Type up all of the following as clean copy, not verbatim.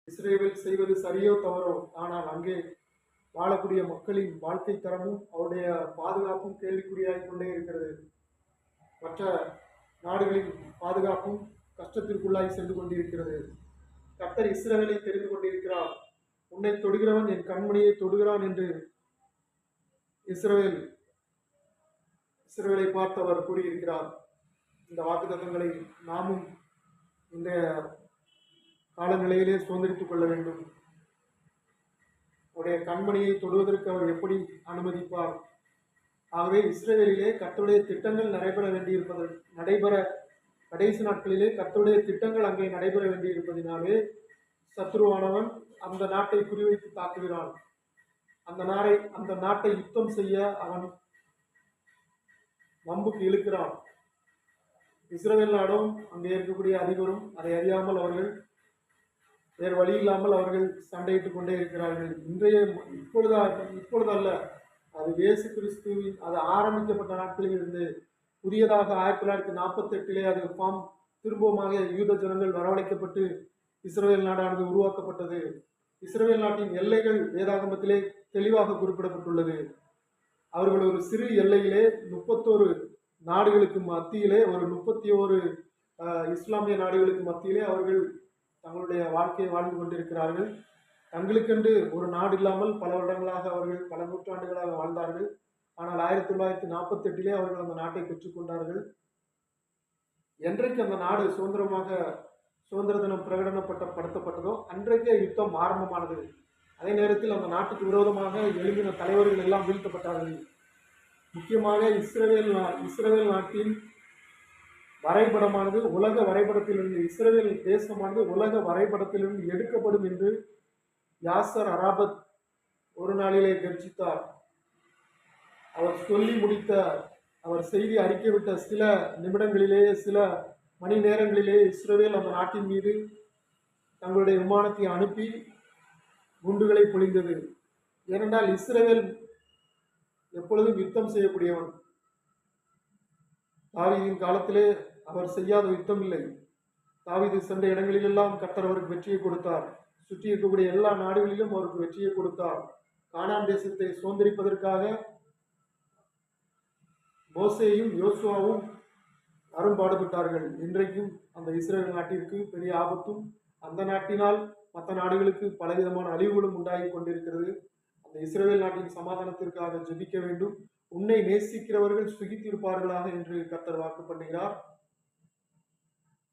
Israel செய்வது சரியோ தவறோ, ஆனால் அங்கே வாழக்கூடிய மக்களின் வாழ்க்கை தரமும் அவருடைய பாதுகாப்பும் கேள்விக்குறியாகிக் கொண்டே இருக்கிறது. மற்ற நாடுகளின் பாதுகாப்பும் கஷ்டத்திற்குள்ளாகி சென்று கொண்டிருக்கிறது. கர்த்தர் இஸ்ரவேலை தெரிந்து கொண்டிருக்கிறார். உன்னை தொடுகிறவன் என் கண்மணியை தொடுகிறான் என்று இஸ்ரவேலை பார்த்து அவர் கூறியிருக்கிறார். இந்த வாக்குத்தத்தங்களை நாமும் இந்த காலநிலையிலே சுதந்திரித்துக் கொள்ள வேண்டும். அவருடைய கண்மணியை தொடுவதற்கு அவர் எப்படி அனுமதிப்பார்? ஆகவே இஸ்ரவேலிலே கர்த்தருடைய திட்டங்கள் நடைபெற கடைசி நாட்களிலே கர்த்தருடைய திட்டங்கள் அங்கே நடைபெற வேண்டியிருப்பதினாலே சத்ருவானவன் அந்த நாட்டை குறிவைத்து தாக்குகிறான். அந்த நாட்டை யுத்தம் செய்ய அவன் வம்புக்கு இழுக்கிறான். இஸ்ரவேல் நாடும் அங்கே இருக்கக்கூடிய அதிபரும் அதை அறியாமல் அவர்கள் வேறு வழி இல்லாமல் அவர்கள் சண்டையிட்டுக் கொண்டே இருக்கிறார்கள். இப்பொழுதல்ல, அது இயேசு கிறிஸ்துவின் அது ஆரம்பிக்கப்பட்ட நாட்களில் இருந்து புதியதாக 1948 அது திரும்பமாக யூத ஜனங்கள் வரவழைக்கப்பட்டு இஸ்ரவேல் நாடானது உருவாக்கப்பட்டது. இஸ்ரவேல் நாட்டின் எல்லைகள் வேதாகமத்திலே தெளிவாக குறிப்பிடப்பட்டுள்ளது. அவர்கள் ஒரு சிறு எல்லையிலே 31 நாடுகளுக்கு மத்தியிலே, ஒரு 31 இஸ்லாமிய நாடுகளுக்கு மத்தியிலே அவர்கள் தங்களுடைய வாழ்க்கையை வாழ்ந்து கொண்டிருக்கிறார்கள். தங்களுக்கென்று ஒரு நாடு இல்லாமல் பல வருடங்களாக அவர்கள் பல நூற்றாண்டுகளாக வாழ்ந்தார்கள். ஆனால் 1948 அவர்கள் அந்த நாட்டை பெற்றுக்கொண்டார்கள். என்றைக்கு அந்த நாடு சுதந்திர தினம் பிரகடனப்படுத்தப்பட்டதோ அன்றைக்கே யுத்தம் ஆரம்பமானது. அதே நேரத்தில் அந்த நாட்டுக்கு விரோதமாக எழுதின தலைவர்கள் எல்லாம் வீழ்த்தப்பட்டார்கள். முக்கியமாக இஸ்ரவேல் நாட்டின் வரைபடமானது உலக வரைபடத்திலிருந்து, இஸ்ரவேல் தேசமானது உலக வரைபடத்திலிருந்து எடுக்கப்படும் என்று யாசர் அரபாத் ஒரு நாளிலே கர்ஜித்தார். அவர் சொல்லி முடித்த, அவர் செய்தி அறிக்கை விட்ட சில நிமிடங்களிலேயே, சில மணி நேரங்களிலேயே இஸ்ரவேல் அந்த நாட்டின் மீது தங்களுடைய விமானத்தை அனுப்பி குண்டுகளை பொழிந்தது. ஏனென்றால் இஸ்ரவேல் எப்பொழுதும் யுத்தம் செய்யக்கூடியவன். தாவீதின் காலத்திலே அவர் செய்யாத யுத்தம் இல்லை. தாவீது சென்ற இடங்களிலெல்லாம் கர்த்தர் அவருக்கு வெற்றியை கொடுத்தார். சுற்றி இருக்கக்கூடிய எல்லா நாடுகளிலும் அவருக்கு வெற்றியை கொடுத்தார். கானான் தேசத்தை சுதந்திரிப்பதற்காக மோசேயும் யோசுவாவும் அரும்பாடுபட்டார்கள். இன்றைக்கும் அந்த இஸ்ரவேல் நாட்டிற்கு பெரிய ஆபத்தும், அந்த நாட்டினால் மற்ற நாடுகளுக்கு பலவிதமான அழிவுகளும் உண்டாகி கொண்டிருக்கிறது. அந்த இஸ்ரவேல் நாட்டின் சமாதானத்திற்காக ஜெபிக்க வேண்டும். உன்னை நேசிக்கிறவர்கள் சுகித்திருப்பார்களாக என்று கர்த்தர் வாக்கு பண்ணுகிறார்.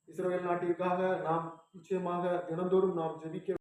இஸ்ரவேல் நாட்டிற்காக நாம் நிச்சயமாக தினந்தோறும் நாம் ஜெபிக்க